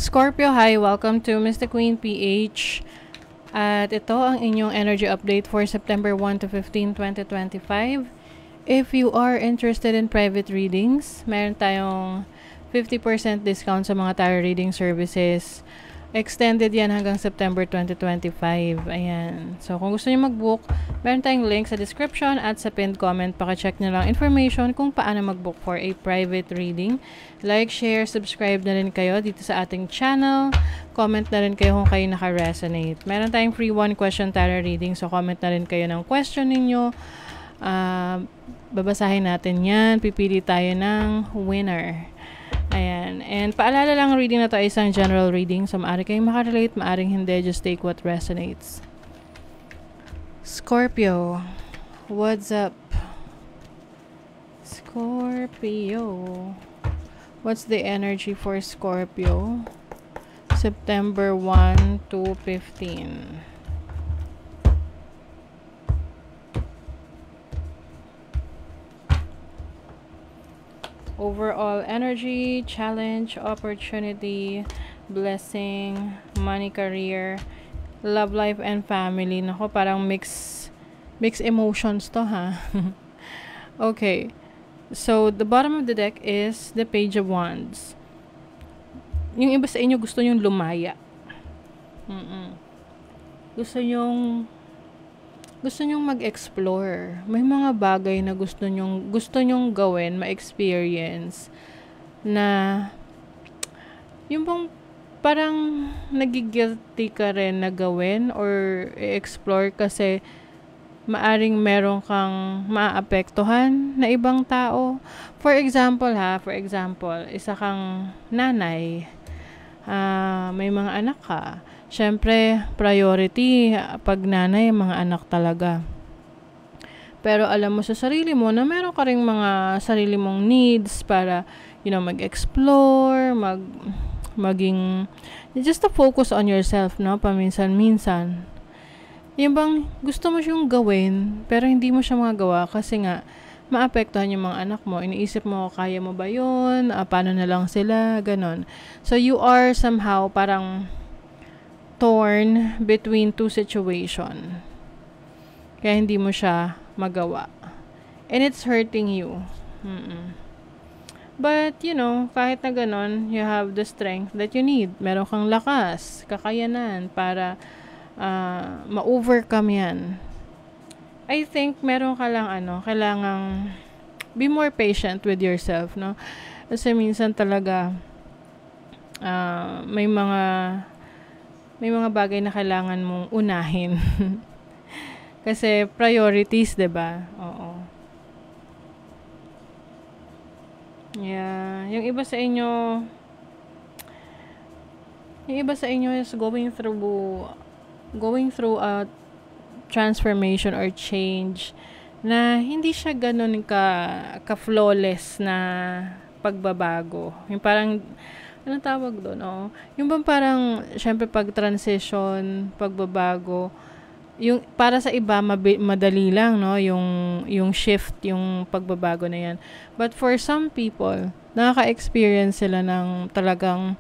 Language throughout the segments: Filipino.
Scorpio, hi! Welcome to Mr. Queen PH. At ito ang inyong energy update for September 1 to 15, 2025. If you are interested in private readings, meron tayong 50% discount sa mga tarot reading services. Extended yan hanggang September 2025. Ayan. So, kung gusto niyo mag-book, meron tayong link sa description at sa pinned comment. Paka-check nyo lang information kung paano mag-book for a private reading. Like, share, subscribe na rin kayo dito sa ating channel. Comment na rin kayo kung kayo naka-resonate. Meron tayong free one question tarot reading. So, comment na rin kayo ng question ninyo. Babasahin natin yan. Pipili tayo ng winner. Ayan. And paalala lang, reading na to ay isang general reading. So, maaari kayong makarelate, maaring hindi. Just take what resonates. Scorpio. What's up? Scorpio. What's the energy for Scorpio? September 1 to 15. Overall energy, challenge, opportunity, blessing, money, career, love life, and family. Nako, parang mix emotions to, ha? Okay. So, the bottom of the deck is the Page of Wands. Yung iba sa inyo gusto nyong lumaya. Gusto nyong mag-explore. May mga bagay na gusto nyong gawin, ma-experience na yung bang parang nagigilty ka rin na gawin or i-explore kasi maaring meron kang maapektuhan na ibang tao. For example, isa kang nanay, may mga anak ka. Siyempre, priority pag nanay, mga anak talaga. Pero alam mo sa sarili mo na meron ka ring mga sarili mong needs para, mag-explore, maging, just to focus on yourself, no? Paminsan-minsan. Yung bang gusto mo siyang gawin, pero hindi mo siya magagawa kasi nga, maapektuhan yung mga anak mo. Iniisip mo, kaya mo ba yun? Paano na lang sila? Ganon. So, you are somehow parang torn between two situation. Kaya hindi mo siya magawa. And it's hurting you. But, kahit na ganon, you have the strength that you need. Meron kang lakas, kakayanan para ma-overcome yan. I think meron ka lang kailangang be more patient with yourself, no? Kasi minsan talaga may mga bagay na kailangan mong unahin. Kasi priorities, 'di ba? Oo. Yeah, yung iba sa inyo is going through a transformation or change na hindi siya ganun ka-flawless na pagbabago. Yung parang anong tawag doon? Oh. Yung bang parang, syempre pag transition, pagbabago, yung para sa iba madali lang, no? Yung shift, yung pagbabago na yan. But for some people, nakaka-experience sila ng talagang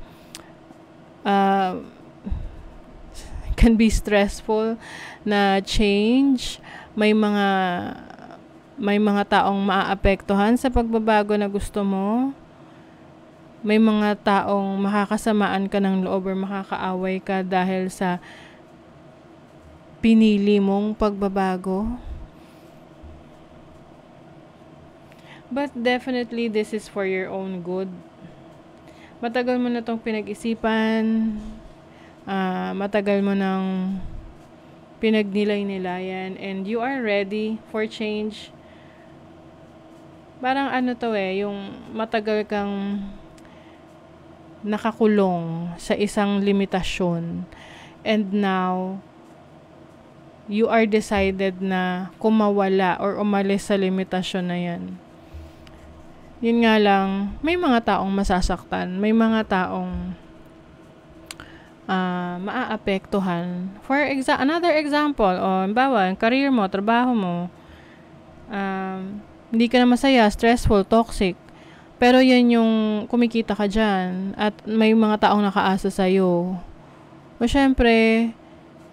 can be stressful na change. May mga taong maaapektuhan sa pagbabago na gusto mo. May mga taong makakasamaan ka ng loob or makakaaway ka dahil sa pinili mong pagbabago. But definitely, this is for your own good. Matagal mo na itong pinag-isipan. Matagal mo nang pinagnilay-nilayan. And you are ready for change. Parang yung matagal kang nakakulong sa isang limitasyon, and now you are decided na kumawala or umalis sa limitasyon na yan. Yun nga lang, may mga taong masasaktan, may mga taong maaapektuhan. Another example, halimbawa, career mo, trabaho mo, hindi ka na masaya, stressful, toxic, Pero yan yung kumikita ka dyan at may mga taong nakaasa sa'yo. O syempre,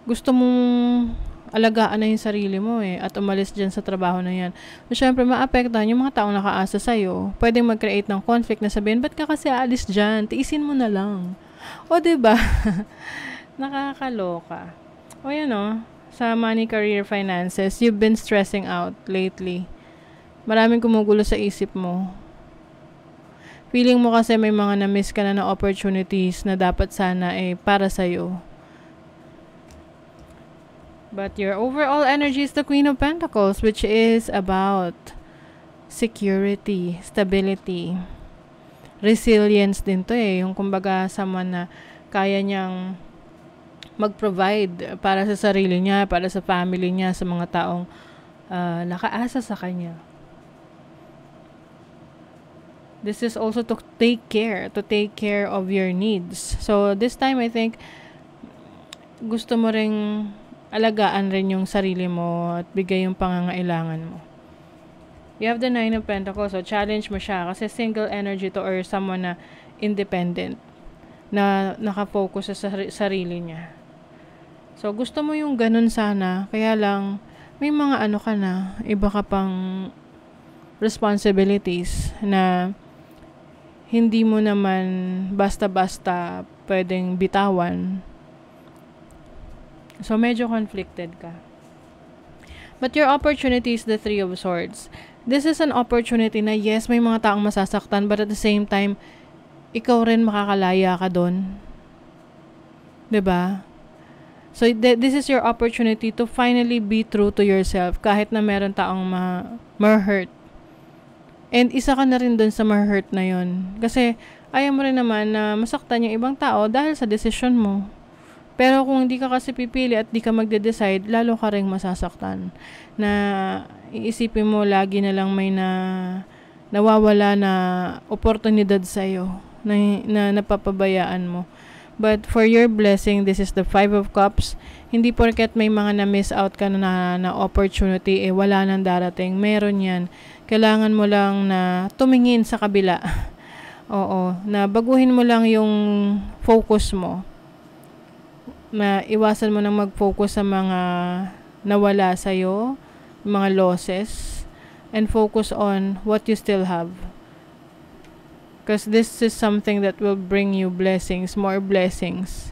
gusto mong alagaan na yung sarili mo at umalis dyan sa trabaho na yan. O syempre, maapektahan yung mga taong nakaasa sa'yo. Pwedeng mag-create ng conflict na sabihin, ba't ka kasi aalis dyan? Tiisin mo na lang. O diba? Nakakaloka. O yan sa money, career, finances, you've been stressing out lately. Maraming kumugulo sa isip mo. Feeling mo kasi may mga na-miss ka na opportunities na dapat sana para sa'yo. But your overall energy is the Queen of Pentacles, which is about security, stability, resilience din to yung kumbaga someone na kaya niyang mag-provide para sa sarili niya, para sa family niya, sa mga taong nakaasa sa kanya. This is also to take care of your needs. So, this time, I think, gusto mo ring alagaan rin yung sarili mo at bigay yung pangangailangan mo. You have the Nine of Pentacles, so challenge mo siya kasi single energy to or someone na independent, na nakafocus sa sarili niya. So, gusto mo yung ganun sana, kaya lang, may mga ka na, iba ka pang responsibilities na hindi mo naman basta-basta pwedeng bitawan. So, medyo conflicted ka. But your opportunity is the Three of Swords. This is an opportunity na yes, may mga taong masasaktan, but at the same time, ikaw rin makakalaya ka doon. 'Di ba? So, this is your opportunity to finally be true to yourself kahit na meron taong ma-hurt. And isa ka na rin dun sa ma-hurt na yon. Kasi ayaw mo rin naman na masaktan yung ibang tao dahil sa decision mo. Pero kung hindi ka kasi pipili at di ka magde-decide, lalo ka rin masasaktan. Na iisipin mo lagi na lang may nawawala na oportunidad sa'yo na napapabayaan mo. But for your blessing, this is the Five of Cups. Hindi porket may mga na-miss out ka na opportunity, wala nang darating. Meron yan. Kailangan mo lang na tumingin sa kabila. Oo, na baguhin mo lang yung focus mo. Na iwasan mo nang mag-focus sa mga nawala sa'yo, mga losses, and focus on what you still have. Because this is something that will bring you blessings, more blessings.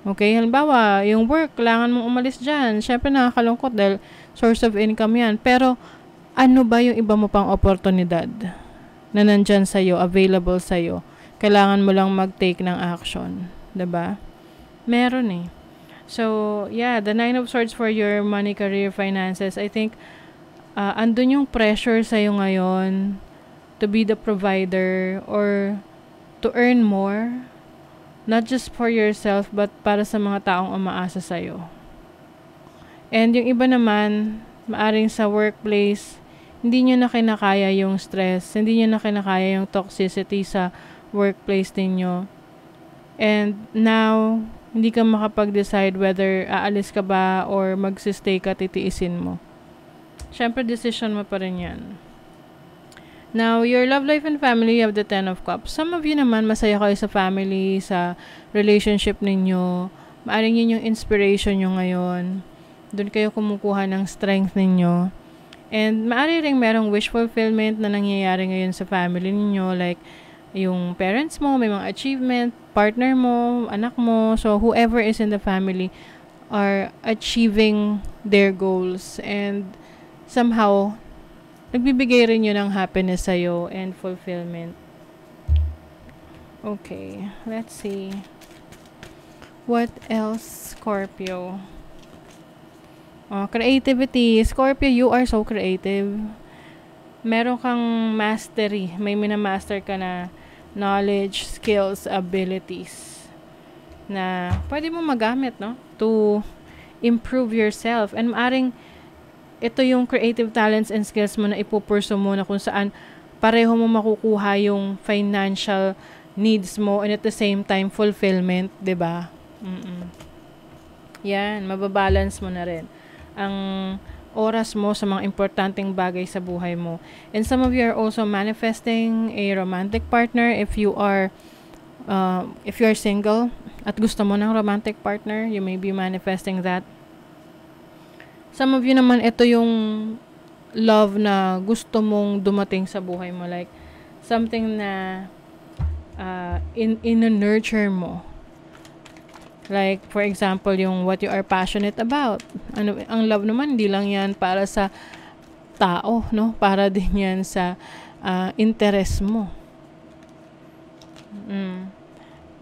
Okay, halimbawa, yung work, kailangan mong umalis dyan. Siyempre nakakalungkot dahil source of income yan. Pero, ano ba yung iba mo pang oportunidad na nandyan sa'yo, available sa'yo? Kailangan mo lang mag-take ng action. Diba? Meron So, yeah, the Nine of Swords for your money, career, finances. I think, andun yung pressure sa'yo ngayon to be the provider or to earn more. Not just for yourself, but para sa mga taong umaasa sa'yo. And yung iba naman, maaring sa workplace, hindi nyo na kinakaya yung stress, hindi nyo na kinakaya yung toxicity sa workplace ninyo. And now, hindi ka makapag-decide whether aalis ka ba or magsistay ka, titiisin mo. Siyempre, decision mo pa rin yan. Now, your love life and family, you have the Ten of Cups. Some of you naman, masaya kayo sa family, sa relationship ninyo. Maaring yun yung inspiration nyo ngayon. Doon kayo kumukuha ng strength ninyo. And maaari rin merong wish fulfillment na nangyayari ngayon sa family ninyo. Like, yung parents mo, may mga achievement, partner mo, anak mo. So, whoever is in the family are achieving their goals. And somehow, nagbibigay rin yun ng happiness sa'yo and fulfillment. Okay, let's see. What else, Scorpio? Creativity. Scorpio, you are so creative. Meron kang mastery. May minamaster ka na knowledge, skills, abilities na pwede mo magamit, no? To improve yourself. And maaring ito yung creative talents and skills mo na ipupurso mo na kung saan pareho mo makukuha yung financial needs mo and at the same time fulfillment, 'di ba? Yan, mababalance mo na rin. Ang oras mo sa mga importanteng bagay sa buhay mo. And some of you are also manifesting a romantic partner if you are single at gusto mo ng romantic partner, you may be manifesting that. Some of you naman, ito yung love na gusto mong dumating sa buhay mo, like something na in-nurture mo. Like, for example, yung what you are passionate about. Ang love naman, hindi lang yan para sa tao, no? Para din yan sa interest mo.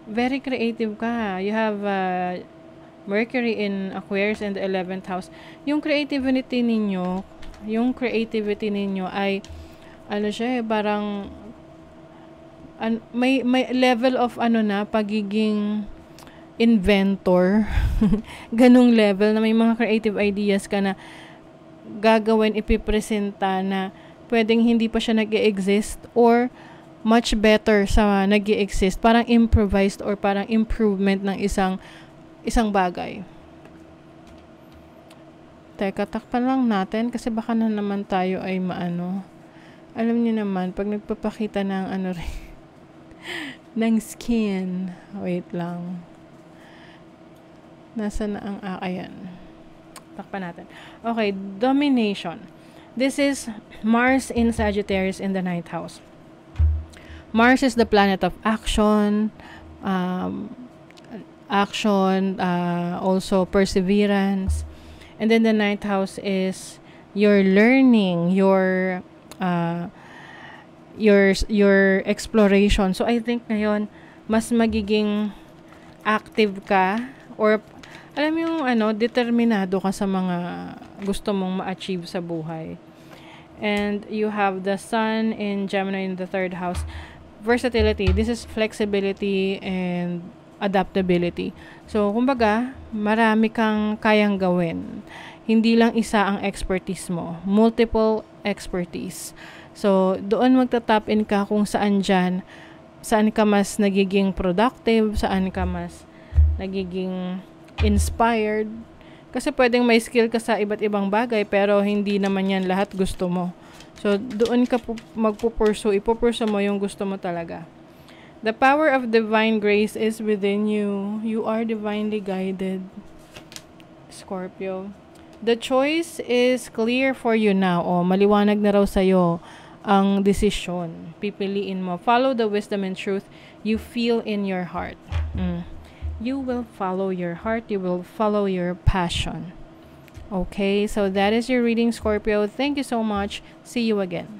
Very creative ka. You have Mercury in Aquarius in the 11th house. Yung creativity ninyo ay, parang, may level of pagiging inventor. Ganong level na may mga creative ideas ka na gagawin, ipipresenta na pwedeng hindi pa siya nag-e-exist or much better sa nag-e-exist. Parang improvised or parang improvement ng isang bagay. Teka, takpan lang natin kasi baka na naman tayo ay maano. Alam niyo naman, pag nagpapakita ng ng skin. Wait lang. Nasa na ang ayan. Takpan natin. Okay, domination. This is Mars in Sagittarius in the 9th house. Mars is the planet of action, also perseverance. And then the 9th house is your learning, your exploration. So I think ngayon mas magiging active ka or alam mo yung determinado ka sa mga gusto mong ma-achieve sa buhay. And you have the Sun in Gemini in the 3rd house. Versatility. This is flexibility and adaptability. So, kumbaga, marami kang kayang gawin. Hindi lang isa ang expertise mo. Multiple expertise. So, doon magta-tap in ka kung saan ka mas nagiging productive, saan ka mas nagiging inspired. Kasi pwedeng may skill ka sa iba't ibang bagay, pero hindi naman yan lahat gusto mo. So, doon ka ipupursue mo yung gusto mo talaga. The power of divine grace is within you. You are divinely guided, Scorpio. The choice is clear for you now. Maliwanag na raw sa'yo ang desisyon. Pipiliin mo. Follow the wisdom and truth you feel in your heart. You will follow your heart. You will follow your passion. Okay, so that is your reading, Scorpio. Thank you so much. See you again.